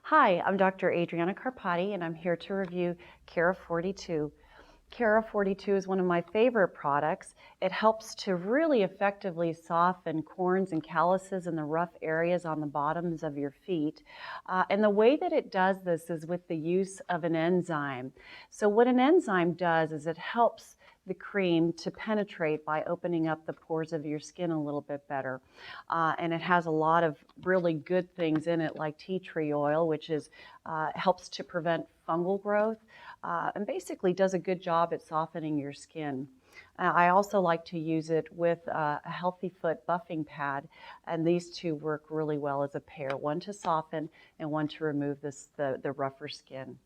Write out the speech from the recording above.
Hi, I'm Dr. Adriana Karpati, and I'm here to review Kera-42. Kera-42 is one of my favorite products. It helps to really effectively soften corns and calluses in the rough areas on the bottoms of your feet. And the way that it does this is with the use of an enzyme. So what an enzyme does is it helps the cream to penetrate by opening up the pores of your skin a little bit better. And it has a lot of really good things in it, like tea tree oil, which helps to prevent fungal growth and basically does a good job at softening your skin. I also like to use it with a Healthy Foot buffing pad, and these two work really well as a pair, one to soften and one to remove the rougher skin.